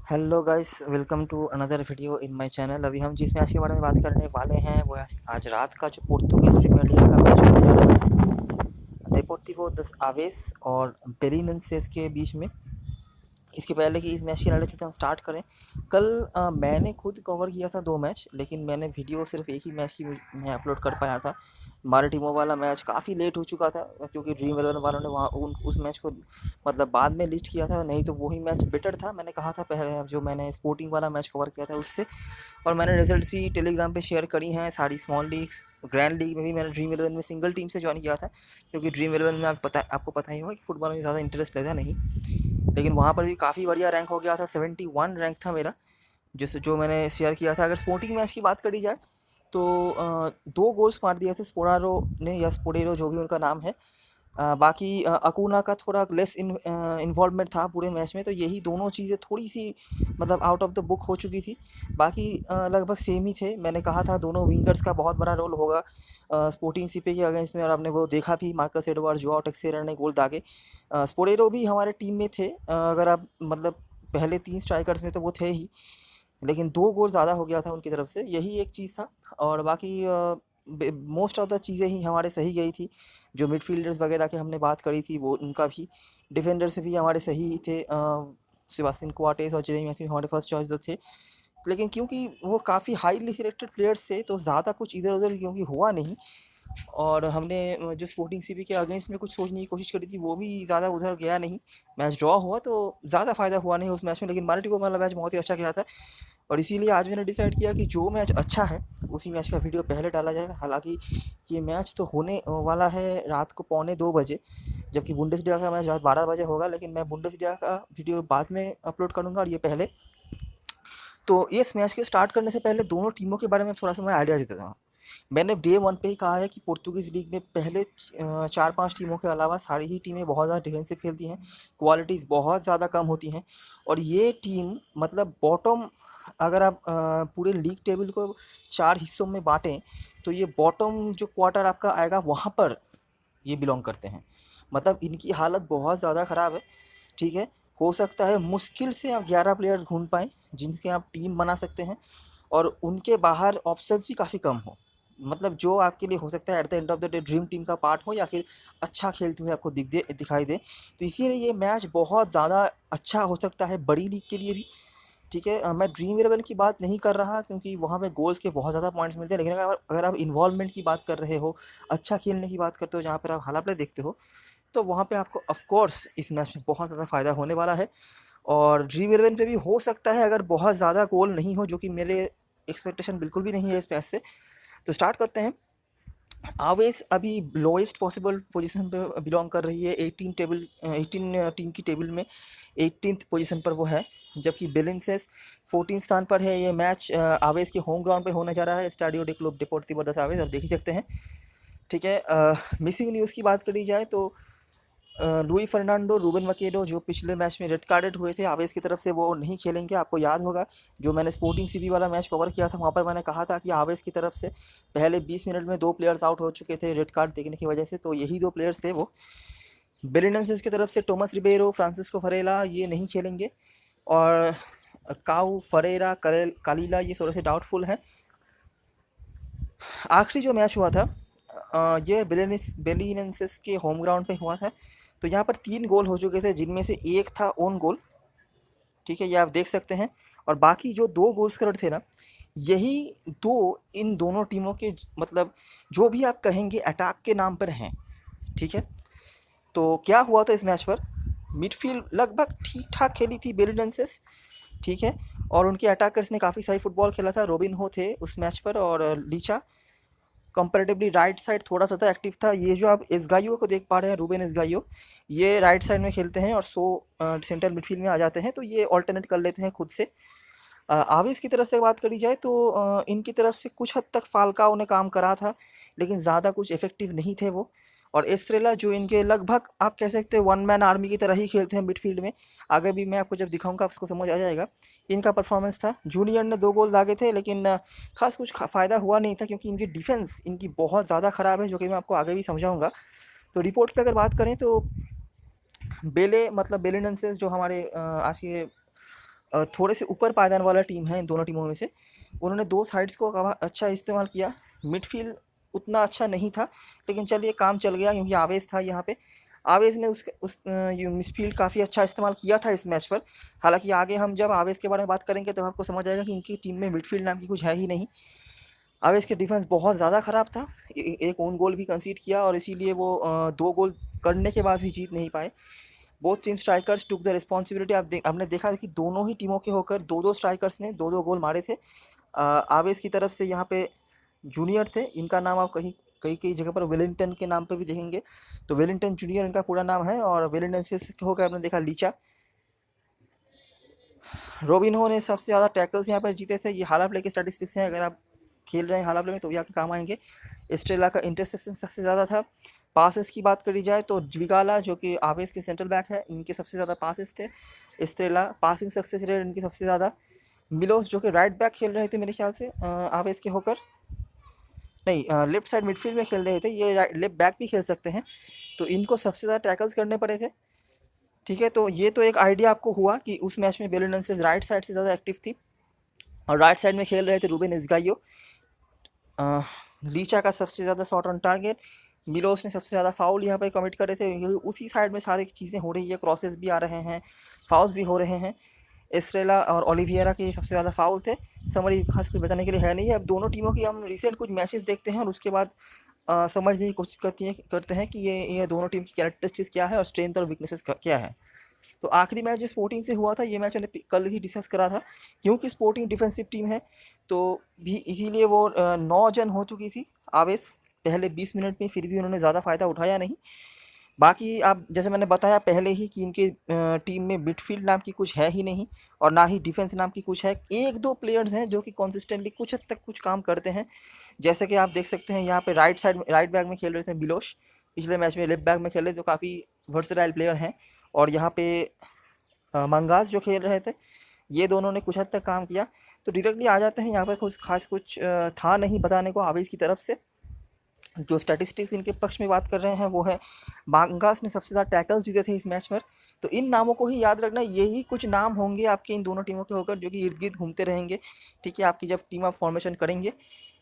Hello guys, welcome to another video in my channel. अभी हम जिस मैच के बारे में बात करने वाले हैं वो है आज रात का जो पोर्तुगीज प्रीमियर लीग का मैच होने जा रहा है डेपोर्टिवो दस आवेस और बेलिनेंसेस के बीच में। इसके पहले कि इस मैच की एनालिसिस हम स्टार्ट करें, कल मैंने खुद कवर किया था 2 मैच, लेकिन मैंने वीडियो सिर्फ एक ही मैच की मैं अपलोड कर पाया था। हमारे टीमों वाला मैच काफ़ी लेट हो चुका था क्योंकि ड्रीम 11 वालों ने वहाँ उस मैच को मतलब बाद में लिस्ट किया था, नहीं तो वही मैच बेटर था। मैंने कहा था पहले जो मैंने स्पोर्टिंग वाला मैच कवर किया था उससे, और मैंने रिजल्ट्स भी टेलीग्राम पे शेयर करी हैं। सारी स्मॉल लीग्स, ग्रैंड लीग में भी मैंने ड्रीम 11 में सिंगल टीम से ज्वाइन किया था क्योंकि ड्रीम 11 में आपको पता ही होगा कि फुटबॉल में ज़्यादा इंटरेस्ट लेता नहीं, लेकिन वहाँ पर भी काफ़ी बढ़िया रैंक हो गया था। 71 रैंक था मेरा, जिस जो मैंने शेयर किया था। अगर स्पोर्टिंग मैच की बात करी जाए तो 2 गोल्स मार दिए थे स्पोरारो ने, या स्पोडेरो जो भी उनका नाम है। बाकी अकूना का थोड़ा लेस इन्वॉल्वमेंट था पूरे मैच में, तो यही दोनों चीज़ें थोड़ी सी मतलब आउट ऑफ द बुक हो चुकी थी। बाकी लगभग सेम ही थे। मैंने कहा था दोनों विंगर्स का बहुत बड़ा रोल होगा स्पोर्टिंग सीपी के अगेंस्ट में, और आपने वो देखा भी। मार्कस एडवर्ड, जोआओ टेक्सेरा ने गोल दागे। स्पोरेरो भी हमारे टीम में थे। अगर आप मतलब पहले 3 स्ट्राइकर्स में तो वो थे ही, लेकिन 2 गोल ज़्यादा हो गया था उनकी तरफ से, यही एक चीज़ था। और बाकी मोस्ट ऑफ द चीज़ें ही हमारे सही गई थी। जो मिडफील्डर्स वगैरह की हमने बात करी थी वो उनका भी, डिफेंडर्स भी हमारे सही ही थे। सेबास्टियन कोआटेस और जेरेमी मैथ्यू हमारे फर्स्ट चॉइस तो थे, लेकिन क्योंकि वो काफ़ी हाईली सिलेक्टेड प्लेयर्स थे तो ज़्यादा कुछ इधर उधर क्योंकि हुआ नहीं। और हमने जो स्पोर्टिंग सीपी के अगेंस्ट में कुछ सोचने की कोशिश करी थी वो भी ज़्यादा उधर गया नहीं। मैच ड्रॉ हुआ तो ज़्यादा फ़ायदा हुआ नहीं उस मैच में, लेकिन मार्टिको वाला मैच बहुत ही अच्छा गया था। और इसीलिए आज मैंने डिसाइड किया कि जो मैच अच्छा है उसी मैच का वीडियो पहले डाला जाएगा। हालांकि ये मैच तो होने वाला है रात को 1:45 बजे, जबकि बुंडेसलिगा का मैच रात 12 बजे होगा, लेकिन मैं बुंडेसलिगा का वीडियो बाद में अपलोड करूँगा और ये पहले। तो इस मैच के स्टार्ट करने से पहले दोनों टीमों के बारे में थोड़ा सा मैं आइडिया देता हूँ। मैंने डे 1 पे ही कहा है कि पुर्तगीज़ लीग में पहले 4-5 टीमों के अलावा सारी ही टीमें बहुत ज़्यादा डिफेंसिव खेलती हैं, क्वालिटीज़ बहुत ज़्यादा कम होती हैं। और ये टीम मतलब बॉटम, अगर आप पूरे लीग टेबल को 4 हिस्सों में बाँटें तो ये बॉटम जो क्वार्टर आपका आएगा वहाँ पर ये बिलोंग करते हैं। मतलब इनकी हालत बहुत ज़्यादा ख़राब है, ठीक है? हो सकता है मुश्किल से आप 11 प्लेयर ढूँढ पाएँ जिनसे आप टीम बना सकते हैं, और उनके बाहर ऑप्शंस भी काफ़ी कम हो। मतलब जो आपके लिए हो सकता है at the end of the day dream team का पार्ट हो, या फिर अच्छा खेलते हुए आपको दिखाई दे। तो इसीलिए ये मैच बहुत ज़्यादा अच्छा हो सकता है बड़ी लीग के लिए भी, ठीक है? मैं ड्रीम 11 की बात नहीं कर रहा क्योंकि वहाँ पे गोल्स के बहुत ज़्यादा पॉइंट्स मिलते हैं, लेकिन अगर अगर आप इन्वॉल्वमेंट की बात कर रहे हो, अच्छा खेलने की बात करते हो, जहाँ पर आप हाला प्ले देखते हो, तो वहाँ पे आपको ऑफ कोर्स इस मैच में बहुत ज़्यादा फ़ायदा होने वाला है। और ड्रीम 11 पे भी हो सकता है अगर बहुत ज़्यादा गोल नहीं हो, जो कि मेरे एक्सपेक्टेशन बिल्कुल भी नहीं है इस मैच से। तो स्टार्ट करते हैं। आवेस अभी लोएस्ट पॉसिबल पोजीशन पे बिलोंग कर रही है। 18 टीम की टेबल में 18th पोजीशन पर वो है, जबकि बेलिंसेस 14 स्थान पर है। ये मैच आवेस के होम ग्राउंड पे होने जा रहा है, स्टाडियो डे क्लब डेपोर्टिवो दस आवेस, आप देख ही सकते हैं, ठीक है? मिसिंग न्यूज़ की बात करी जाए तो लुई फर्नांडो, रूबन वकेडो जो पिछले मैच में रेड कार्डेड हुए थे आवेस की तरफ से, वो नहीं खेलेंगे। आपको याद होगा जो मैंने स्पोर्टिंग सीपी वाला मैच कवर किया था, वहाँ पर मैंने कहा था कि आवेस की तरफ से पहले 20 मिनट में 2 प्लेयर्स आउट हो चुके थे रेड कार्ड देखने की वजह से, तो यही 2 प्लेयर्स थे वो। बेलिनेंसेस की तरफ से टोमस रिबेरो, फ्रांसिस्को फरेला ये नहीं खेलेंगे, और काउ फरेरा कालीला ये थोड़े से डाउटफुल हैं। आखिरी जो मैच हुआ था ये बेलिनेंसेस के होम ग्राउंड पे हुआ था, तो यहाँ पर 3 गोल हो चुके थे जिनमें से एक था ओन गोल, ठीक है? ये आप देख सकते हैं। और बाकी जो 2 गोल स्कोरर थे ना, यही दो इन दोनों टीमों के मतलब जो भी आप कहेंगे अटैक के नाम पर हैं, ठीक है? तो क्या हुआ था इस मैच पर, मिडफील्ड लगभग ठीक ठाक खेली थी बेलिडेंसेस, ठीक है? और उनके अटैकर्स ने काफ़ी सही फुटबॉल खेला था। रोबिन हो थे उस मैच पर, और लीचा कंपैरेटिवली राइट साइड थोड़ा सा था एक्टिव था। ये जो आप एसगाइयो को देख पा रहे हैं, रूबेन एसगाइयो, ये राइट साइड में खेलते हैं और सेंट्रल मिडफील्ड में आ जाते हैं, तो ये ऑल्टरनेट कर लेते हैं खुद से। आविस की तरफ से बात करी जाए तो इनकी तरफ से कुछ हद तक फाल्काओ ने काम करा था, लेकिन ज़्यादा कुछ इफेक्टिव नहीं थे वो। और एस्ट्रेला जो इनके लगभग आप कह सकते हैं वन मैन आर्मी की तरह ही खेलते हैं मिडफील्ड में। आगे भी मैं आपको जब दिखाऊंगा आपको समझ आ जाएगा इनका परफॉर्मेंस था। जूनियर ने 2 गोल दागे थे, लेकिन खास कुछ फ़ायदा हुआ नहीं था क्योंकि इनकी डिफेंस इनकी बहुत ज़्यादा ख़राब है, जो कि मैं आपको आगे भी समझाऊंगा। तो रिपोर्ट की अगर बात करें तो बेले मतलब बेलिनेंसेस जो हमारे आज के थोड़े से ऊपर पायदान वाला टीम है इन दोनों टीमों में से। उन्होंने दो साइड्स को अच्छा इस्तेमाल किया। मिडफील्ड उतना अच्छा नहीं था, लेकिन चलिए काम चल गया क्योंकि आवेश था यहाँ पे। आवेश ने उस मिडफील्ड काफ़ी अच्छा इस्तेमाल किया था इस मैच पर। हालांकि आगे हम जब आवेश के बारे में बात करेंगे तो आपको समझ आएगा कि इनकी टीम में मिडफील्ड नाम की कुछ है ही नहीं। आवेश के डिफेंस बहुत ज़्यादा ख़राब था। एक ओन गोल भी कंसीड किया और इसीलिए वो 2 गोल करने के बाद भी जीत नहीं पाए। Both team strikers took the responsibility. आपने देखा कि दोनों ही टीमों के होकर दो दो स्ट्राइकर्स ने दो दो गोल मारे थे। आवेश की तरफ से यहाँ पे जूनियर थे, इनका नाम आप कहीं कई कई जगह पर वेलिंगटन के नाम पे भी देखेंगे, तो वेलिंगटन जूनियर इनका पूरा नाम है। और वेलिंगटन से होकर आपने देखा लीचा। रोबिन्हो ने सबसे ज़्यादा टैकल्स यहाँ पर जीते थे। ये हाला प्ले के स्टैटिस्टिक्स हैं, अगर आप खेल रहे हैं हाला प्ले में तो भी आपके काम आएंगे। एस्ट्रेला का इंटरसेप्शन सबसे ज़्यादा था। पासेस की बात करी जाए तो ज्विगाला जो कि आवेश के सेंट्रल बैक है, इनके सबसे ज़्यादा पासेस थे। एस्ट्रेला पासिंग सक्सेस रेट इनकी सबसे ज़्यादा। मिलोस जो कि राइट बैक खेल रहे थे मेरे ख्याल से आवेश के होकर, नहीं लेफ्ट साइड मिडफील्ड में खेल रहे थे, ये लेफ्ट बैक भी खेल सकते हैं। तो इनको सबसे ज़्यादा टैकल्स करने पड़े थे। ठीक है, तो ये तो एक आइडिया आपको हुआ कि उस मैच में बेलिनेंसेस राइट साइड से ज़्यादा एक्टिव थी और राइट साइड में खेल रहे थे रूबेन इस्गाइयो। लीचा का सबसे ज़्यादा शॉट ऑन टारगेट। मिलोस ने सबसे ज़्यादा फाउल यहाँ पर कमिट करे थे क्योंकि उसी साइड में सारी चीज़ें हो रही है, क्रॉसेस भी आ रहे हैं, फाउल्स भी हो रहे हैं। एस्ट्रेला और ओलिविएरा के सबसे ज़्यादा फाउल थे। समरी खास कुछ बताने के लिए है नहीं है। अब दोनों टीमों की हम रिसेंट कुछ मैचेस देखते हैं और उसके बाद समझने की कोशिश करते हैं कि ये दोनों टीम की कैरेक्टरिस्टिक्स क्या है और स्ट्रेंथ और वीकनेसेस क्या है। तो आखिरी मैच जो स्पोर्टिंग से हुआ था, ये मैच मैंने कल ही डिस्कस करा था। क्योंकि स्पोर्टिंग डिफेंसिव टीम है तो भी इसीलिए वो 9 जन हो चुकी थी आवेश पहले 20 मिनट में, फिर भी उन्होंने ज़्यादा फ़ायदा उठाया नहीं। बाकी आप जैसे मैंने बताया पहले ही कि इनके टीम में मिडफील्ड नाम की कुछ है ही नहीं और ना ही डिफेंस नाम की कुछ है। एक दो प्लेयर्स हैं जो कि कंसिस्टेंटली कुछ हद तक कुछ काम करते हैं, जैसे कि आप देख सकते हैं यहाँ पे राइट बैक में खेल रहे थे मिलोश, पिछले मैच में लेफ्ट बैक में खेले जो काफ़ी वर्सटाइल प्लेयर हैं। और यहाँ पे मंगास जो खेल रहे थे, ये दोनों ने कुछ हद तक काम किया। तो डायरेक्टली आ जाते हैं यहाँ पर, कुछ खास कुछ था नहीं बताने को आवेश की तरफ से। जो स्टैटिस्टिक्स इनके पक्ष में बात कर रहे हैं वो है मांगास ने सबसे ज़्यादा टैकल्स जीते थे इस मैच पर। तो इन नामों को ही याद रखना, यही कुछ नाम होंगे आपके इन दोनों टीमों के होकर जो कि इर्द गिर्द घूमते रहेंगे। ठीक है, आपकी जब टीम आप फॉर्मेशन करेंगे।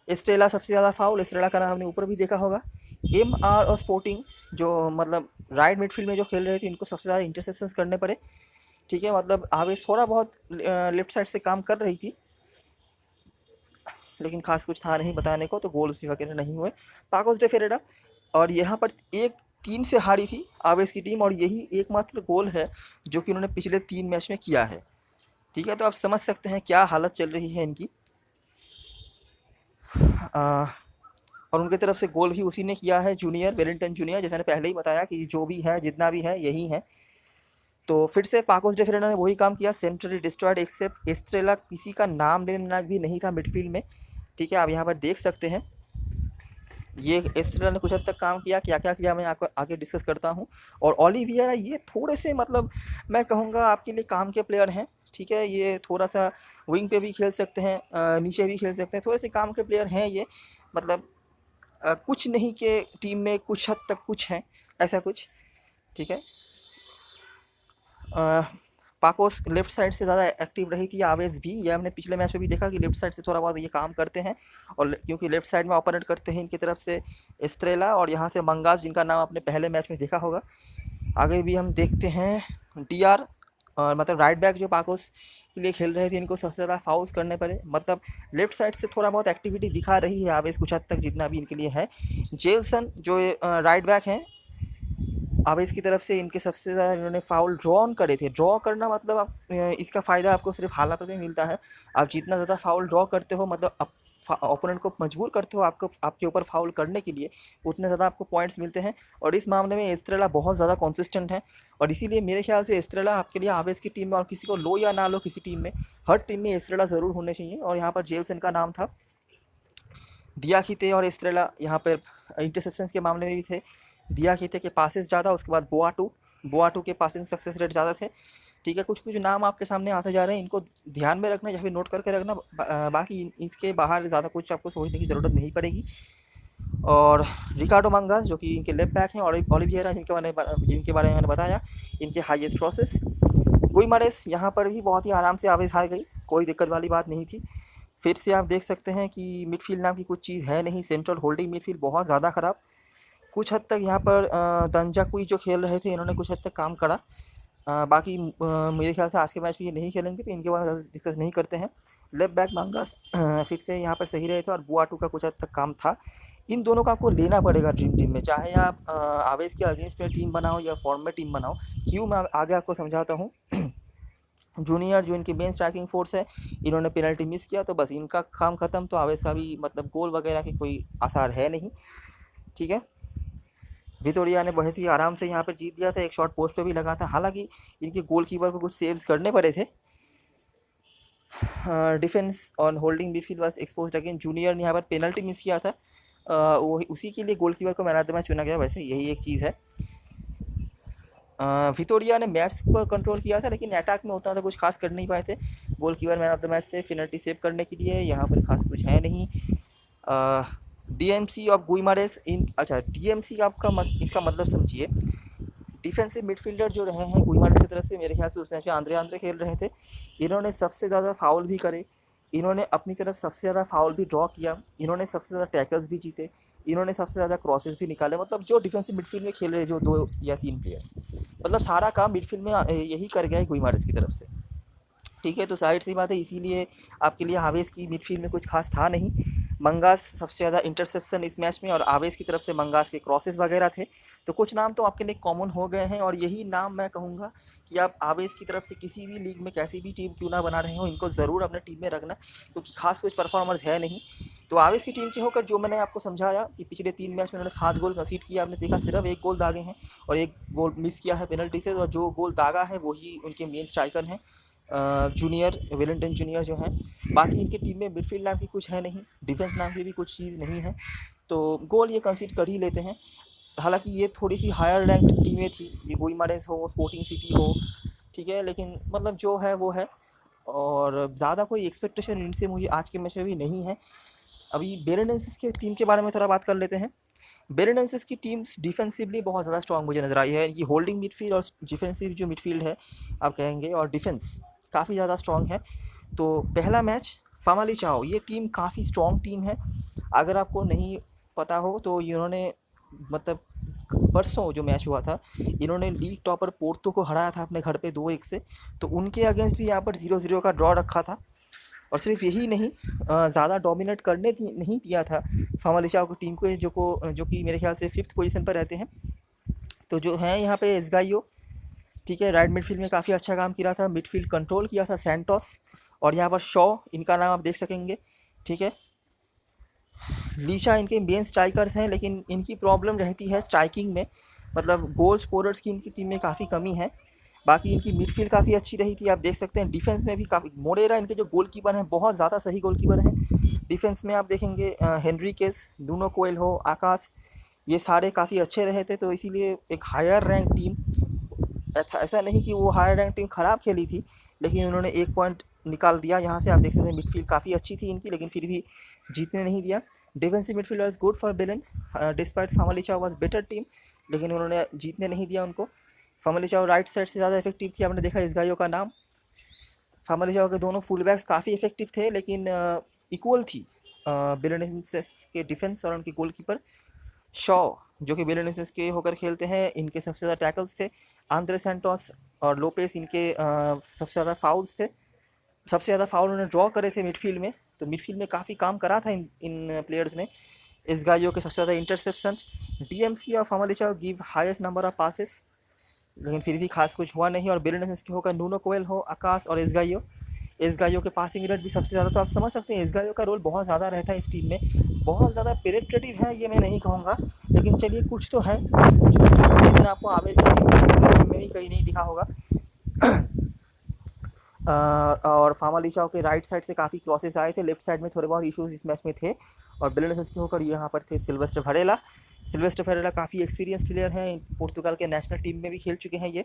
एस्ट्रेला सबसे ज़्यादा फाउल, एस्ट्रेला का नाम आपने ऊपर भी देखा होगा। MR और स्पोर्टिंग जो मतलब राइट मिडफील्ड में जो खेल रहे थे, इनको सबसे ज़्यादा इंटरसेप्शंस करने पड़े। ठीक है, मतलब आवेश थोड़ा बहुत लेफ्ट साइड से काम कर रही थी, लेकिन खास कुछ था नहीं बताने को, तो गोल उसी वगैरह नहीं हुए। पाकोस डे फेरेरा, और यहाँ पर 1-3 से हारी थी आवेश की टीम और यही एकमात्र गोल है जो कि उन्होंने पिछले 3 मैच में किया है। ठीक है, तो आप समझ सकते हैं क्या हालत चल रही है इनकी। और उनकी तरफ से गोल भी उसी ने किया है, जूनियर वेलिंगटन जूनियर, जैसे मैंने पहले ही बताया कि जो भी है जितना भी है यही है। तो फिर से पाकोस डे फेरेरा ने वही काम किया, सेंट्रली डिस्ट्रॉयड एक्सेप्ट एस्ट्रेला, किसी का नाम लेना भी नहीं था मिडफील्ड में। ठीक है, आप यहाँ पर देख सकते हैं ये एस्ट्रेला ने कुछ हद तक काम किया। क्या क्या किया मैं आपको आगे डिस्कस करता हूँ। और ओलिविएरा ये थोड़े से मतलब मैं कहूँगा आपके लिए काम के प्लेयर हैं। ठीक है, ये थोड़ा सा विंग पे भी खेल सकते हैं, नीचे भी खेल सकते हैं, थोड़े से काम के प्लेयर हैं ये। मतलब कुछ नहीं के टीम में कुछ हद तक कुछ है, ऐसा कुछ। ठीक है, पाकोस लेफ्ट साइड से ज़्यादा एक्टिव रही थी, आवेश भी। यह हमने पिछले मैच में भी देखा कि लेफ्ट साइड से थोड़ा बहुत ये काम करते हैं। और क्योंकि लेफ्ट साइड में ऑपरेट करते हैं इनकी तरफ से एस्ट्रेला और यहाँ से मंगास, जिनका नाम आपने पहले मैच में देखा होगा। आगे भी हम देखते हैं DR, और मतलब राइट बैक जो पाकोस के लिए खेल रहे थे, इनको सबसे ज़्यादा फाउल्स करने पड़े। मतलब लेफ्ट साइड से थोड़ा बहुत एक्टिविटी दिखा रही है आवेश कुछ हद तक, जितना भी इनके लिए है। जेल्सन जो राइट बैक हैं आवेश की तरफ से, इनके सबसे ज़्यादा इन्होंने फाउल ड्रॉ ऑन करे थे। ड्रॉ करना मतलब आप इसका फ़ायदा आपको सिर्फ हालात में मिलता है। आप जितना ज़्यादा फाउल ड्रॉ करते हो, मतलब आप ओपोनेंट को मजबूर करते हो आपको आपके ऊपर फाउल करने के लिए, उतने ज़्यादा आपको पॉइंट्स मिलते हैं। और इस मामले में एस्ट्रेला बहुत ज़्यादा कंसिस्टेंट है और इसीलिए मेरे ख्याल से एस्ट्रेला आपके लिए आवेश की टीम में, और किसी को लो या ना लो किसी टीम में, हर टीम में एस्ट्रेला ज़रूर होने चाहिए। और यहाँ पर जेल्सन का नाम था। दियाखिते और एस्ट्रेला यहाँ पर इंटरसेप्शंस के मामले में भी थे। दियाखिते के पासेस ज़्यादा, उसके बाद बोआटू के पासिंग सक्सेस रेट ज़्यादा थे। ठीक है, कुछ कुछ नाम आपके सामने आते जा रहे हैं, इनको ध्यान में रखना या फिर नोट करके रखना। बाकी इसके बाहर ज़्यादा कुछ आपको सोचने की ज़रूरत नहीं पड़ेगी। और रिकार्डो मंगास जो कि इनके लेफ्ट बैक हैं, और ओलिविएरा जिनके बारे में मैंने बताया, इनके हाईएस्ट क्रॉसेस। गुइमारेस यहाँ पर भी बहुत ही आराम से आवेश हार गई, कोई दिक्कत वाली बात नहीं थी। फिर से आप देख सकते हैं कि मिडफील्ड नाम की कुछ चीज़ है नहीं, सेंट्रल होल्डिंग मिडफील्ड बहुत ज़्यादा ख़राब। कुछ हद तक यहाँ पर दंजाकुई जो खेल रहे थे इन्होंने कुछ हद तक काम करा। बाकी मेरे ख्याल से आज के मैच में ये नहीं खेलेंगे तो इनके बारे में ज़्यादा डिस्कस नहीं करते हैं। लेफ्ट बैक मांगास फिर से यहाँ पर सही रहे थे और बुआटू का कुछ हद तक काम था। इन दोनों का आपको लेना पड़ेगा ड्रीम टीम में, चाहे आप आवेश के अगेंस्ट में टीम बनाओ या फॉर्म में टीम बनाओ। क्यों, मैं आगे आपको समझाता हूँ। जूनियर जो इनकी मेन स्ट्राइकिंग फोर्स है, इन्होंने पेनल्टी मिस किया तो बस इनका काम खत्म, तो आवेश का भी मतलब गोल वगैरह के कोई आसार है नहीं। ठीक है, विटोरिया ने बहुत ही आराम से यहाँ पर जीत दिया था, एक शॉट पोस्ट पे भी लगा था, हालांकि इनके गोलकीपर को कुछ सेव्स करने पड़े थे। डिफेंस और holding midfield was exposed again. Junior ने यहाँ पर पेनल्टी मिस किया था, वो उसी के लिए गोलकीपर को मैन ऑफ द मैच चुना गया। वैसे यही एक चीज़ है। विटोरिया ने मैच पर कंट्रोल किया था लेकिन अटैक में उतना तो कुछ खास कर नहीं पाए थे। Goalkeeper man of the match थे पेनल्टी सेव करने के लिए, यहाँ पर खास कुछ है नहीं। डीएमसी ऑफ गुइमारेस इन, अच्छा डीएमसी आपका इसका मतलब समझिए, डिफेंसिव मिडफील्डर जो रहे हैं गुइमारेस की तरफ से, मेरे ख्याल से उस मैच में आंद्रे खेल रहे थे। इन्होंने सबसे ज़्यादा फाउल भी करे, इन्होंने अपनी तरफ सबसे ज़्यादा फाउल भी ड्रॉ किया, इन्होंने सबसे ज़्यादा टैकल्स भी जीते, इन्होंने सबसे ज़्यादा क्रॉसेस भी निकाले। मतलब जो डिफेंसिव मिडफील्ड में खेल रहे जो 2 या 3 प्लेयर्स, मतलब सारा काम मिडफील्ड में यही कर गया है गुइमारेस की तरफ से। ठीक है, तो जाहिर सी बात है, इसीलिए आपके लिए आवेश की मिडफील्ड में कुछ खास था नहीं। मंगास सबसे ज़्यादा इंटरसेप्शन इस मैच में, और आवेश की तरफ से मंगास के क्रॉसेस वगैरह थे। तो कुछ नाम तो आपके लिए कॉमन हो गए हैं, और यही नाम मैं कहूँगा कि आप आवेश की तरफ से किसी भी लीग में कैसी भी टीम क्यों ना बना रहे हो, इनको ज़रूर अपने टीम में रखना, क्योंकि खास कुछ परफॉर्मर्स है नहीं। तो आवेश की टीम के होकर जो मैंने आपको समझाया कि पिछले 3 मैच में उन्होंने 7 गोल कंसीड किया, आपने देखा सिर्फ 1 गोल दागे हैं और 1 गोल मिस किया है पेनल्टी से, और जो गोल दागा है वही उनके मेन स्ट्राइकर हैं जूनियर, वेलिंगटन जूनियर जो हैं। बाकी इनकी टीम में मिडफील्ड नाम की कुछ है नहीं, डिफेंस नाम की भी कुछ चीज़ नहीं है, तो गोल ये कंसीड कर ही लेते हैं। हालांकि ये थोड़ी सी हायर रैंक्ड टीमें थी, ये गुइमारेस हो, स्पोर्टिंग सिटी हो, ठीक है, लेकिन मतलब जो है वो है, और ज़्यादा कोई एक्सपेक्टेशन इनसे मुझे आज के मैच में भी नहीं है। अभी बेरेनेंसिस की टीम के बारे में थोड़ा बात कर लेते हैं। बेरेनेंसिस की टीम्स डिफेंसिवली बहुत ज़्यादा स्ट्रांग मुझे नज़र आई है। ये होल्डिंग मिडफील्ड और डिफेंसिव जो मिडफील्ड है आप कहेंगे, और डिफेंस काफ़ी ज़्यादा स्ट्रांग है। तो पहला मैच फामालिचाओ, ये टीम काफ़ी स्ट्रांग टीम है। अगर आपको नहीं पता हो तो इन्होंने मतलब परसों जो मैच हुआ था, इन्होंने लीग टॉपर पोर्तो को हराया था अपने घर पे 2-1 से, तो उनके अगेंस्ट भी यहाँ पर 0-0 का ड्रॉ रखा था। और सिर्फ यही नहीं, ज़्यादा डोमिनेट करने नहीं दिया था फामालिचाओ की टीम को, जो कि मेरे ख्याल से 5th पोजीशन पर रहते हैं। तो जो हैं यहाँ पे एस्गाइयो, ठीक है, राइट मिडफील्ड में काफ़ी अच्छा काम किया था, मिडफील्ड कंट्रोल किया था सैंटोस, और यहाँ पर शॉ, इनका नाम आप देख सकेंगे, ठीक है। लीशा इनके मेन स्ट्राइकर्स हैं, लेकिन इनकी प्रॉब्लम रहती है स्ट्राइकिंग में, मतलब गोल स्कोरर्स की इनकी टीम में काफ़ी कमी है। बाकी इनकी मिडफील्ड काफ़ी अच्छी रही थी, आप देख सकते हैं। डिफेंस में भी काफ़ी, मोरेरा इनके जो गोलकीपर हैं बहुत ज़्यादा सही गोलकीपर हैं। डिफेंस में आप देखेंगे हेनरिकेस, दूनो कोएल्हो, आकाश, ये सारे काफ़ी अच्छे रहे थे, तो इसीलिए एक हायर रैंक टीम, ऐसा नहीं कि वो हायर रैंक टीम ख़राब खेली थी, लेकिन उन्होंने 1 पॉइंट निकाल दिया यहाँ से। आप देख सकते हैं मिडफील्ड काफ़ी अच्छी थी इनकी, लेकिन फिर भी जीतने नहीं दिया। Defensive midfield was good for बेलन, डिस्पाइट फामालिचाओ वाज बेटर टीम, लेकिन उन्होंने जीतने नहीं दिया उनको। फामालिचाओ राइट साइड से ज़्यादा इफेक्टिव थी, आपने देखा इस गायों का नाम। फामालिचाओ के दोनों फुल बैक्स काफ़ी इफेक्टिव थे, लेकिन इक्वल थी बेलेनेसेस के डिफेंस और उनके गोलकीपर शॉ, जो कि बेलेनेसेस के होकर खेलते हैं, इनके सबसे ज़्यादा टैकल्स थे। आंद्रे सैंटोस और लोपेस इनके सबसे ज़्यादा फाउल्स थे, सबसे ज़्यादा फाउल उन्होंने ड्रॉ करे थे मिडफील्ड में, तो मिडफील्ड में काफ़ी काम करा था इन प्लेयर्स ने। इस गायों के सबसे ज़्यादा इंटरसेप्शंस। डीएमसी और Famalicao give highest number of passes, लेकिन फिर भी खास कुछ हुआ नहीं। और बेलेनेसेस के होकर नूनो कोएल्हो, आकाश और एस्गाइयो के पासिंग रेट भी सबसे ज़्यादा, तो आप समझ सकते हैं एस्गाइयो का रोल बहुत ज़्यादा रहता है इस टीम में। बहुत ज़्यादा पेनिट्रेटिव है ये मैं नहीं कहूँगा, लेकिन चलिए कुछ तो है जो आपको आवेश की टीम में भी कहीं नहीं दिखा होगा। और फामालिचाओ के राइट साइड से काफ़ी क्रॉसेस आए थे, लेफ्ट साइड में थोड़े बहुत इश्यूज इस मैच में थे। और बेलेनेसेस के होकर यहाँ पर थे सिल्वेस्टर फरेरा काफ़ी एक्सपीरियंस प्लेयर हैं, पुर्तगाल के नेशनल टीम में भी खेल चुके हैं ये।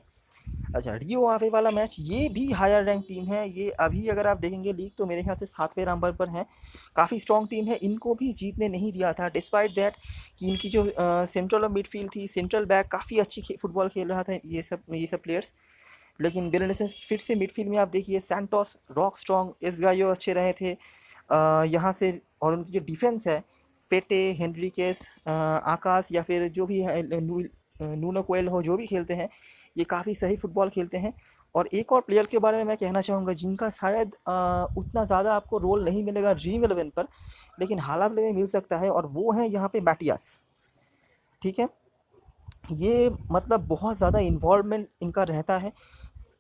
अच्छा, रियो आवे वाला मैच, ये भी हायर रैंक टीम है, ये अभी अगर आप देखेंगे लीग तो मेरे ख्याल से 7वें नंबर पर है, काफ़ी स्ट्रॉन्ग टीम है, इनको भी जीतने नहीं दिया था, डिस्पाइट दैट कि इनकी जो सेंट्रल और मिडफील्ड थी, सेंट्रल बैक काफ़ी अच्छी फुटबॉल खेल रहा था ये सब प्लेयर्स, लेकिन बेलेंसेस फिर से मिडफील्ड में आप देखिए सैंटोस रॉक स्ट्रॉन्ग, एसगायो अच्छे रहे थे यहाँ से। और उनकी जो डिफेंस है, पेटे, हेनरिकेस, आकाश या फिर जो भी है नूनो कोएल हो, जो भी खेलते हैं ये काफ़ी सही फुटबॉल खेलते हैं। और एक और प्लेयर के बारे में मैं कहना चाहूँगा जिनका शायद उतना ज़्यादा आपको रोल नहीं मिलेगा ड्रीम 11 पर, लेकिन हाला प्ले में मिल सकता है, और वो है यहाँ पे मैटियास। ठीक है, ये मतलब बहुत ज़्यादा इन्वॉल्वमेंट इनका रहता है।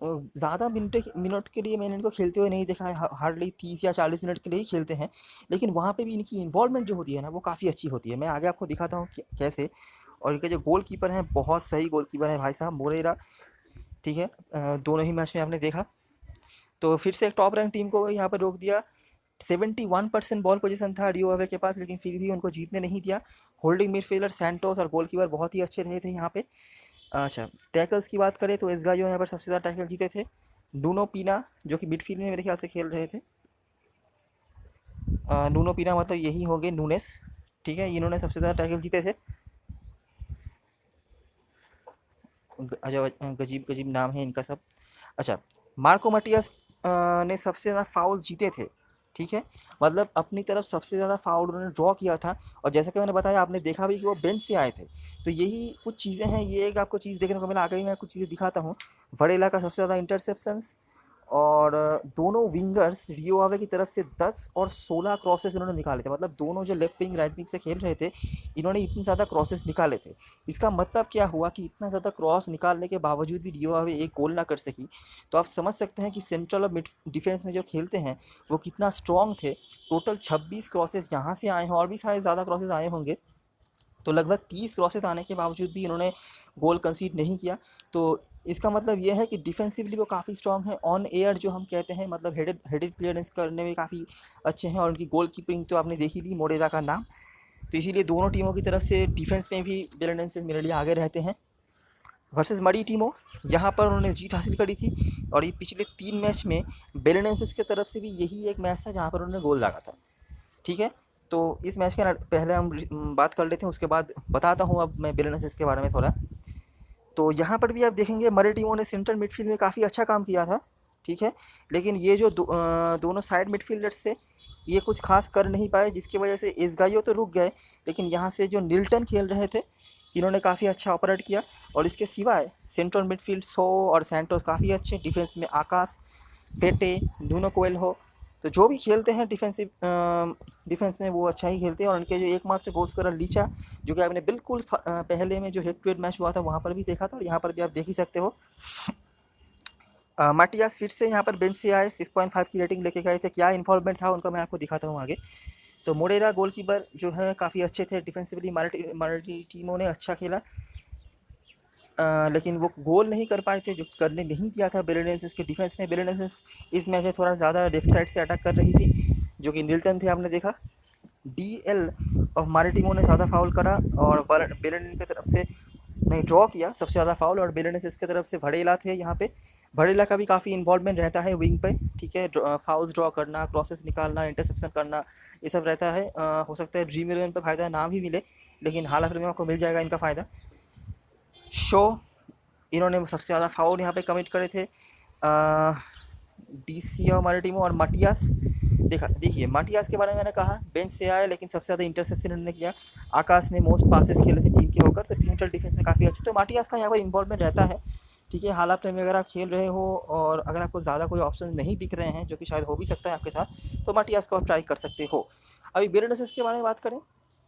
ज़्यादा मिनट मिनट के लिए मैंने इनको खेलते हुए नहीं देखा है, हार्डली 30 या 40 मिनट के लिए ही खेलते हैं, लेकिन वहाँ पे भी इनकी इन्वॉल्वमेंट जो होती है ना वो काफ़ी अच्छी होती है। मैं आगे आपको दिखाता हूँ कैसे। और इनके जो गोल कीपर हैं, बहुत सही गोल कीपर है भाई साहब, मोरेरा। ठीक है, दोनों ही मैच में आपने देखा। तो फिर से एक टॉप रैंक टीम को यहाँ पर रोक दिया। 71% बॉल पोजीशन था रियो अवे के पास, लेकिन फिर भी उनको जीतने नहीं दिया। होल्डिंग मिडफील्डर सैंटोस और गोलकीपर बहुत ही अच्छे रहे थे यहाँ पे। अच्छा, टैकल्स की बात करें तो एसगायो यहाँ पर सबसे ज़्यादा टैकल जीते थे। नूनो पीना जो कि मिडफील्ड में मेरे ख्याल से खेल रहे थे, नूनो पीना मतलब यही होंगे नूनेस। ठीक है, इन्होंने सबसे ज़्यादा टैकल जीते थे। अजब गजीब गजीब नाम है इनका सब। अच्छा, मार्को मटियास ने सबसे ज़्यादा फाउल जीते थे। ठीक है, मतलब अपनी तरफ सबसे ज़्यादा फाउल उन्होंने ड्रॉ किया था। और जैसा कि मैंने बताया, आपने देखा भी कि वो बेंच से आए थे। तो यही कुछ चीज़ें हैं, ये एक आपको चीज़ देखने को मिला। आगे भी मैं कुछ चीज़ें दिखाता हूँ। वरेला का सबसे ज़्यादा इंटरसेप्शंस, और दोनों विंगर्स रियो आवे की तरफ से 10 और 16 क्रॉसेस उन्होंने निकाले थे। मतलब दोनों जो लेफ्ट विंग राइट विंग से खेल रहे थे, इन्होंने इतने ज़्यादा क्रॉसेस निकाले थे। इसका मतलब क्या हुआ कि इतना ज़्यादा क्रॉस निकालने के बावजूद भी रियो आवे एक गोल ना कर सकी। तो आप समझ सकते हैं कि सेंट्रल और मिड डिफेंस में जो खेलते हैं वो कितना स्ट्रॉन्ग थे। टोटल 26 क्रॉसेस यहाँ से आए हैं, और भी शायद ज़्यादा क्रॉसेस आए होंगे। तो लगभग 30 क्रॉसेस आने के बावजूद भी इन्होंने गोल कंसीड नहीं किया। तो इसका मतलब ये है कि डिफेंसिवली वो काफ़ी स्ट्रॉन्ग है। ऑन एयर जो हम कहते हैं, मतलब हेडेड हेडेड क्लियरेंस करने में काफ़ी अच्छे हैं। और उनकी गोल कीपिंग तो आपने देखी थी, मोरेरा का नाम। तो इसीलिए दोनों टीमों की तरफ से डिफेंस में भी बेलेडेंसेस मेरे लिए आगे रहते हैं। वर्सेस मरी टीमों, यहाँ पर उन्होंने जीत हासिल करी थी। और ये पिछले 3 मैच में बेलेडेंसेस की तरफ से भी यही एक मैच था जहाँ पर उन्होंने गोल दागा था। ठीक है, तो इस मैच के पहले हम बात कर लेते हैं, उसके बाद बताता हूँ अब मैं बेलेडेंसेस के बारे में थोड़ा। तो यहाँ पर भी आप देखेंगे मरे टीमों ने सेंट्रल मिडफील्ड में काफ़ी अच्छा काम किया था। ठीक है, लेकिन ये जो दोनों साइड मिडफील्डर्स थे, ये कुछ खास कर नहीं पाए, जिसकी वजह से एसगायो तो रुक गए। लेकिन यहाँ से जो निल्टन खेल रहे थे, इन्होंने काफ़ी अच्छा ऑपरेट किया। और इसके सिवाय सेंट्रल मिडफील्ड सो और सैंटोस काफ़ी अच्छे। डिफेंस में आकाश, पेटे, नूनो कोएल हो, तो जो भी खेलते हैं डिफेंसिव डिफेंस में वो अच्छा ही खेलते हैं। और उनके जो एकमात्र गोल स्कोरर लीचा, जो कि आपने बिल्कुल पहले में जो हेड टू हेड मैच हुआ था वहाँ पर भी देखा था, और यहाँ पर भी आप देख ही सकते हो। माटियास फिर से यहाँ पर बेंच से आए, 6.5 की रेटिंग लेके गए थे। क्या इन्वॉल्वमेंट था उनका मैं आपको दिखाता हूँ आगे। तो मोरेरा गोलकीपर जो है काफ़ी अच्छे थे। डिफेंसिवली मराठी टीमों ने अच्छा खेला, लेकिन वो गोल नहीं कर पाए थे, जो करने नहीं दिया था बेलेडेंसेस के डिफेंस ने। बेलेडेंसेस इस मैच में थोड़ा ज़्यादा लेफ्ट साइड से अटैक कर रही थी, जो कि निल्टन थे, आपने देखा। डीएल और हमारी टीमों ने ज़्यादा फाउल करा, और बेलेडेन की तरफ से नहीं ड्रॉ किया सबसे ज़्यादा फाउल। और बेलेडेंसेस की तरफ से भड़ेला थे यहाँ पे। भड़ेला का भी काफ़ी इन्वॉल्वमेंट रहता है विंग पे। ठीक है, फाउल्स ड्रॉ करना, क्रॉसेस निकालना, इंटरसेप्शन करना, ये सब रहता है। हो सकता है ड्रीम 11 पर फ़ायदा ना भी मिले, लेकिन हाल फिर में आपको मिल जाएगा इनका फ़ायदा। शो, इन्होंने सबसे ज़्यादा फाउल यहाँ पे कमिट करे थे। डीसी और हमारी टीमों। और माटियास, देखिए माटियास के बारे में मैंने कहा बेंच से आए, लेकिन सबसे ज़्यादा इंटरसेप्शन इन्होंने किया। आकाश ने मोस्ट पासेस खेले थे टीम के होकर, तो सेंट्रल डिफेंस में काफ़ी अच्छे। तो माटियास का यहाँ पर इन्वॉल्वमेंट रहता है। ठीक है, हालात में अगर आप खेल रहे हो और अगर आपको ज़्यादा कोई ऑप्शन नहीं दिख रहे हैं, जो कि शायद हो भी सकता है आपके साथ, तो माटियास को आप ट्राई कर सकते हो। अभी बेरेनसिस के बारे में बात करें,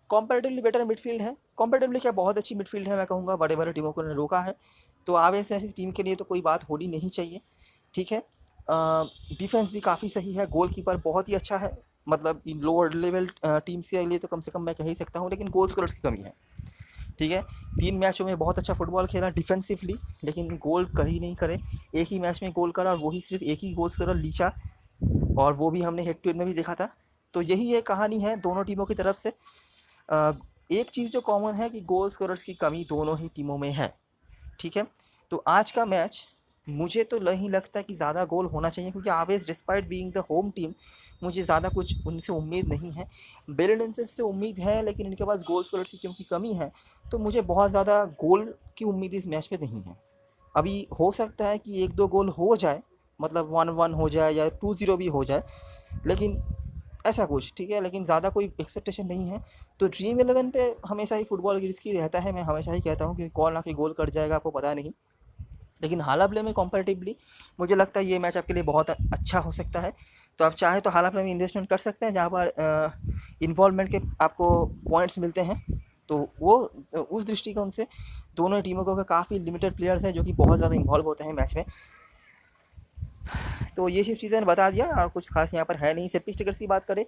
कॉम्पेरेटिवली बेटर मिडफील्ड है। कॉम्पेरेटिवली क्या, बहुत अच्छी मिडफील्ड है मैं कहूँगा। बड़े बड़े टीमों को उन्होंने रोका है, तो आगे से ऐसी टीम के लिए तो कोई बात होनी नहीं चाहिए। ठीक है, डिफेंस भी काफ़ी सही है। गोलकीपर बहुत ही अच्छा है, मतलब इन लोअर लेवल टीम्स के लिए तो कम से कम मैं कह ही सकता हूँ, लेकिन गोल स्कोरर्स की कमी है। ठीक है, 3 मैचों में बहुत अच्छा फुटबॉल खेला डिफेंसिवली, लेकिन गोल कहीं नहीं करे। एक ही मैच में गोल करा, और वही सिर्फ एक ही गोल स्कोरर लीचा, और वो भी हमने हेड टू हेड में भी देखा था। तो यही एक कहानी है दोनों टीमों की तरफ से। एक चीज़ जो कॉमन है कि गोल स्कोरर्स की कमी दोनों ही टीमों में है। ठीक है, तो आज का मैच मुझे तो नहीं लगता कि ज़्यादा गोल होना चाहिए, क्योंकि Aves despite being the home team, मुझे ज़्यादा कुछ उनसे उम्मीद नहीं है। बेलेडेंसेस से उम्मीद है, लेकिन इनके पास गोल स्कोरर्स की क्योंकि कमी है, तो मुझे बहुत ज़्यादा गोल की उम्मीद इस मैच में नहीं है। अभी हो सकता है कि 1-2 गोल हो जाए, मतलब 1-1 हो जाए या 2-0 भी हो जाए, लेकिन ऐसा कुछ, ठीक है, लेकिन ज़्यादा कोई एक्सपेक्टेशन नहीं है। तो ड्रीम 11 पे हमेशा ही फुटबॉल रिस्की रहता है, मैं हमेशा ही कहता हूँ कि कौन आके गोल कर जाएगा आपको पता नहीं। लेकिन हाला प्ले में कंपैरेटिवली मुझे लगता है ये मैच आपके लिए बहुत अच्छा हो सकता है। तो आप चाहें तो हाला प्ले में इन्वेस्टमेंट कर सकते हैं, जहाँ पर इन्वॉल्वमेंट के आपको पॉइंट्स मिलते हैं। तो वो उस दृष्टिकोण से दोनों टीमों को काफ़ी लिमिटेड प्लेयर्स हैं जो कि बहुत ज़्यादा इन्वॉल्व होते हैं मैच में। तो ये सब चीज़ें मैंने बता दिया और कुछ खास यहाँ पर है नहीं। सेट स्टिकर्स की बात करें,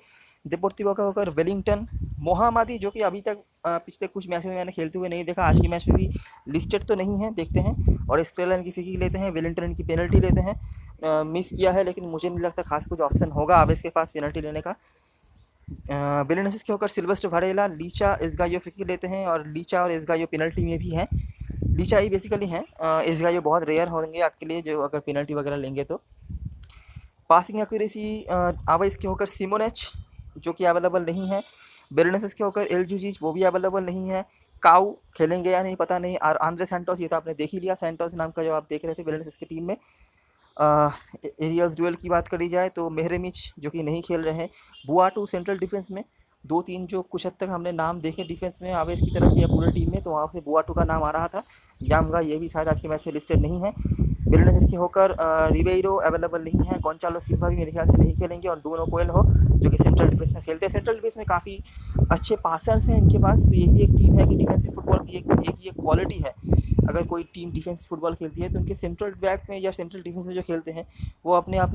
डेपोर्टिवो का होकर वेलिंगटन, मोहामदी जो कि अभी तक पिछले कुछ मैच में मैंने खेलते हुए नहीं देखा, आज के मैच में भी लिस्टेड तो नहीं है, देखते हैं। और स्ट्रेला इनकी फ्री किक लेते हैं, वेलिंगटन इनकी पेनल्टी लेते हैं। मिस किया है लेकिन मुझे नहीं लगता खास कुछ ऑप्शन होगा आवेश के पास पेनल्टी लेने का। बेलेनसिस के होकर Sylvester Varela, Licha एसगायो free kick लेते हैं और लीचा और एसगायो पेनल्टी में भी हैं। लीचा ही बेसिकली हैं, एसगायो बहुत रेयर होंगे आपके लिए जो अगर पेनल्टी वगैरह लेंगे तो। पासिंग एक्यूरेसी आवेस के होकर सिमोनेच जो कि अवेलेबल नहीं है। बेरेनेसिस के होकर एलजूजिच वो भी अवेलेबल नहीं है। काउ खेलेंगे या नहीं पता नहीं। और आंद्रे सैंटोस ये तो आपने देख ही लिया, सैंटोस नाम का जो आप देख रहे थे बेरेनेसिस की टीम में। एरियल्स डुएल की बात करी जाए तो मेहरेमिच जो कि नहीं खेल रहे हैं। बुआटू सेंट्रल डिफेंस में 2-3 जो कुछ हद तक हमने नाम देखे डिफेंस में आवेश की तरफ से या पूरी टीम में, तो वहाँ से बुआटू का नाम आ रहा था। यामगा ये भी शायद आज के मैच में लिस्टेड नहीं है। बेलेनेस इसके होकर रिबेरो अवेलेबल नहीं है। गोंचालो सिल्वा भी मेरे ख्याल से नहीं खेलेंगे और डूनो कोएल्हो जो कि सेंट्रल डिफेंस में खेलते हैं। सेंट्रल डिफेंस में काफ़ी अच्छे पासर्स हैं इनके पास, तो यही एक टीम है कि डिफेंसिव फुटबॉल की एक ये क्वालिटी है। अगर कोई टीम डिफेंसिव फुटबॉल खेलती है तो उनके सेंट्रल बैक में या सेंट्रल डिफेंस में जो खेलते हैं वो अपने आप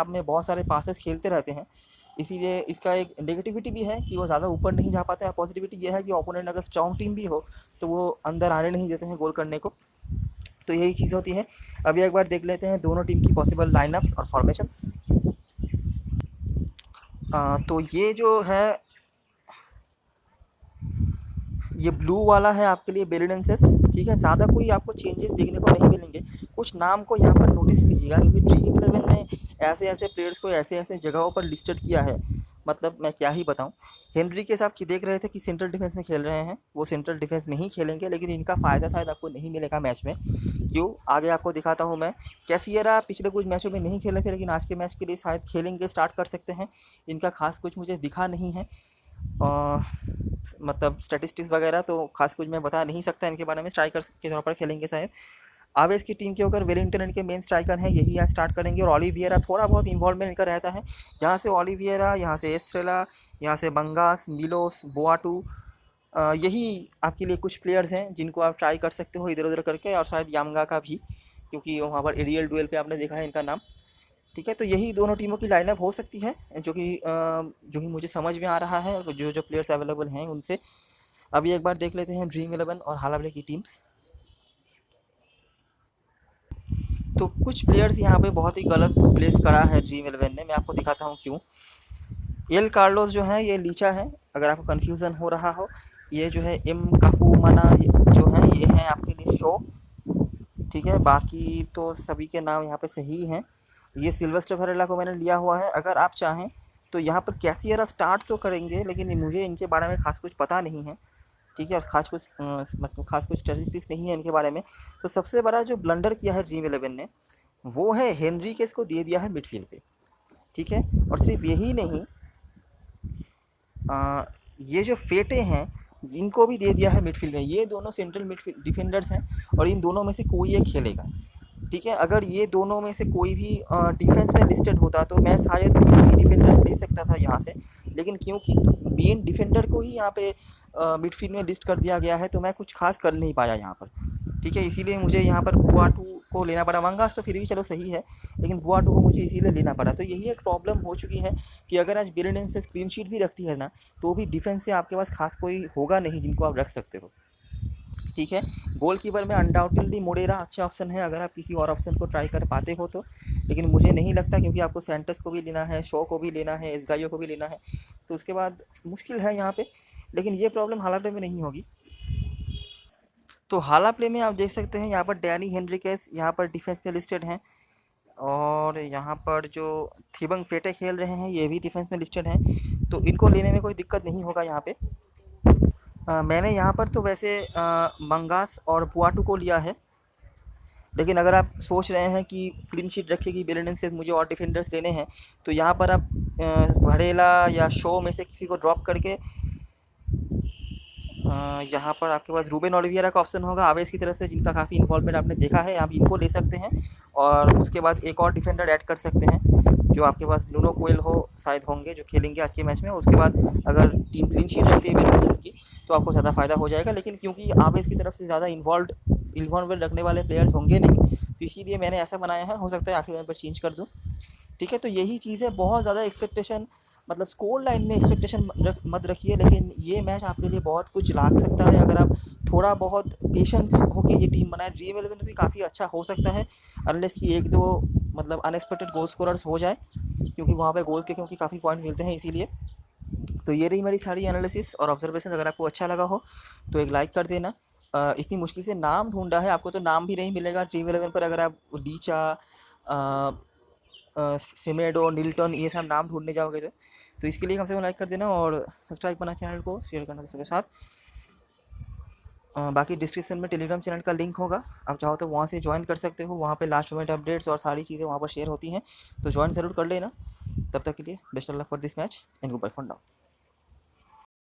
में बहुत सारे पासेस खेलते रहते हैं। इसीलिए इसका एक नेगेटिविटी भी है कि वो ज़्यादा ऊपर नहीं जा पाते हैं। पॉजिटिविटी ये है कि ओपोनेंट अगर स्ट्रॉन्ग टीम भी हो तो वो अंदर आने नहीं देते हैं गोल करने को। तो यही चीज़ होती है। अभी एक बार देख लेते हैं दोनों टीम की पॉसिबल लाइनअप्स और फॉर्मेशंस। तो ये जो है ये ब्लू वाला है आपके लिए बेलिडेंसेस, ठीक है। ज़्यादा कोई आपको चेंजेस देखने को नहीं मिलेंगे। कुछ नाम को यहाँ पर नोटिस कीजिएगा क्योंकि ड्रीम 11 ने ऐसे ऐसे प्लेयर्स को ऐसे ऐसे जगहों पर लिस्टेड किया है, मतलब मैं क्या ही बताऊँ। हेनरी के साथ देख रहे थे कि सेंट्रल डिफेंस में खेल रहे हैं, वो सेंट्रल डिफेंस में ही खेलेंगे, लेकिन इनका फ़ायदा शायद आपको नहीं मिलेगा मैच में। क्यों, आगे आपको दिखाता हूँ मैं। कैसियरा पिछले कुछ मैचों में नहीं खेले थे लेकिन आज के मैच के लिए शायद खेलेंगे, स्टार्ट कर सकते हैं। इनका खास कुछ मुझे दिखा नहीं है, मतलब स्टैटिस्टिक्स वगैरह तो खास कुछ मैं बता नहीं सकता इनके बारे में। स्ट्राइकर के तौर पर खेलेंगे शायद। आवेश की टीम के होकर वेलिंगटन इनके मेन स्ट्राइकर हैं, यही आज स्टार्ट करेंगे। और ओलिविएरा थोड़ा बहुत इन्वॉल्वमेंट इनका रहता है, यहाँ से ओलिविएरा, यहाँ से एस्ट्रेला, यहाँ से बंगास, मिलोस, बोआटू, यही आपके लिए कुछ प्लेयर्स हैं जिनको आप ट्राई कर सकते हो इधर उधर करके। और शायद यामगा का भी, क्योंकि वहाँ पर एरियल डुएल पे आपने देखा है इनका नाम, ठीक है। तो यही दोनों टीमों की लाइनअप हो सकती है जो कि मुझे समझ में आ रहा है जो जो प्लेयर्स अवेलेबल हैं उनसे। अभी एक बार देख लेते हैं ड्रीम 11 और हालाबले की टीम्स। तो कुछ प्लेयर्स यहाँ पे बहुत ही गलत प्लेस करा है ड्रीम 11 ने, मैं आपको दिखाता हूँ क्यों। एल कार्लोस जो है ये लीचा है, अगर आपको कन्फ्यूज़न हो रहा हो। ये जो है एम काफू मना जो है ये है आपके लिए शो, ठीक है। बाकी तो सभी के नाम यहाँ पे सही हैं। ये सिल्वेस्टर वेरेला को मैंने लिया हुआ है। अगर आप चाहें तो यहाँ पर कैसियरा स्टार्ट तो करेंगे लेकिन मुझे इनके बारे में खास कुछ पता नहीं है, ठीक है। और खास कुछ स्टैटिस्टिक्स नहीं है इनके बारे में। तो सबसे बड़ा जो ब्लंडर किया है ड्रीम 11 ने वो है हेनरी के इसको दे दिया है मिडफील्ड पे, ठीक है। और सिर्फ यही नहीं, ये जो फेटे हैं इनको भी दे दिया है मिडफील्ड में। ये दोनों सेंट्रल मिडफील्ड डिफेंडर्स हैं और इन दोनों में से कोई एक खेलेगा, ठीक है। अगर ये दोनों में से कोई भी डिफेंस में लिस्टेड होता तो मैं शायद 3 डिफेंडर्स ले सकता था यहाँ से, लेकिन क्योंकि मेन डिफेंडर को ही यहाँ पे मिडफील्ड में लिस्ट कर दिया गया है तो मैं कुछ खास कर नहीं पाया यहाँ पर, ठीक है। इसीलिए मुझे यहाँ पर बुआटू को लेना पड़ा। वंगास तो फिर भी चलो सही है, लेकिन बुआटू को मुझे इसीलिए लेना पड़ा। तो यही एक प्रॉब्लम हो चुकी है कि अगर आज बेलेडेंस से स्क्रीन शीट भी रखती है ना तो भी डिफेंस से आपके पास खास कोई होगा नहीं जिनको आप रख सकते हो, ठीक है। गोलकीपर में अनडाउटेडली मोरेरा अच्छा ऑप्शन है अगर आप किसी और ऑप्शन को ट्राई कर पाते हो तो, लेकिन मुझे नहीं लगता क्योंकि आपको सैंटस को भी लेना है, शो को भी लेना है, एसगायो को भी लेना है, तो उसके बाद मुश्किल है यहाँ पे। लेकिन ये प्रॉब्लम हाला प्ले में नहीं होगी। तो हाला प्ले में आप देख सकते हैं यहाँ पर डैनी हेनरिकेस यहाँ पर डिफेंस में लिस्टेड हैं और यहाँ पर जो थिबंग फेटे खेल रहे हैं ये भी डिफेंस में लिस्टेड हैं, तो इनको लेने में कोई दिक्कत नहीं होगा यहाँ पे। मैंने यहाँ पर तो वैसे मंगास और बुआटू को लिया है, लेकिन अगर आप सोच रहे हैं कि क्लीन शीट रखेगी बेलेडन से मुझे और डिफेंडर्स लेने हैं, तो यहाँ पर आप वरेला या शो में से किसी को ड्रॉप करके यहाँ पर आपके पास रूबेन ओलिविएरा का ऑप्शन होगा आवेस की तरफ से, जिनका काफ़ी इन्वॉल्वमेंट आपने देखा है, आप इनको ले सकते हैं। और उसके बाद एक और डिफेंडर ऐड कर सकते हैं, जो आपके पास ब्रूनो कोएल हो शायद होंगे जो खेलेंगे आज के मैच में। उसके बाद अगर टीम क्लीन शीट रहती है बेनिफिट्स की, तो आपको ज़्यादा फ़ायदा हो जाएगा। लेकिन क्योंकि आवेस की तरफ से ज़्यादा इन्वॉल्वमेंट रखने वाले प्लेयर्स होंगे नहीं, तो इसीलिए मैंने ऐसा बनाया है। हो सकता है आखिरी टाइम पर चेंज कर दूँ। ठीक है, तो यही चीज़ है। बहुत ज़्यादा एक्सपेक्टेशन, मतलब स्कोर लाइन में एक्सपेक्टेशन मत रखिए, लेकिन ये मैच आपके लिए बहुत कुछ ला सकता है अगर आप थोड़ा बहुत पेशेंस होकर ये टीम बनाए। ड्रीम इलेवन में भी काफ़ी अच्छा हो सकता है, अनलेस कि एक दो मतलब अनएक्सपेक्टेड गोल स्कोरर्स हो जाए, क्योंकि वहाँ पे गोल के क्योंकि काफ़ी पॉइंट मिलते हैं इसीलिए। तो ये रही मेरी सारी एनालिसिस और ऑब्जर्वेशन। अगर आपको अच्छा लगा हो तो एक लाइक कर देना। इतनी मुश्किल से नाम ढूंढा है, आपको तो नाम भी नहीं मिलेगा ड्रीम इलेवन पर। अगर आप डीचा, सिमेडो, नील्टन, ये सब नाम ढूंढने जाओगे तो इसके लिए कम से कम लाइक कर देना और सब्सक्राइब करना, चैनल को शेयर करना दूसरों के साथ। बाकी डिस्क्रिप्शन में टेलीग्राम चैनल का लिंक होगा, आप चाहो तो वहाँ से ज्वाइन कर सकते हो। वहाँ पे लास्ट मोमेंट अपडेट्स और सारी चीज़ें वहाँ पर शेयर होती हैं, तो ज्वाइन ज़रूर कर लेना। तब तक के लिए best of luck for this match and good bye for now.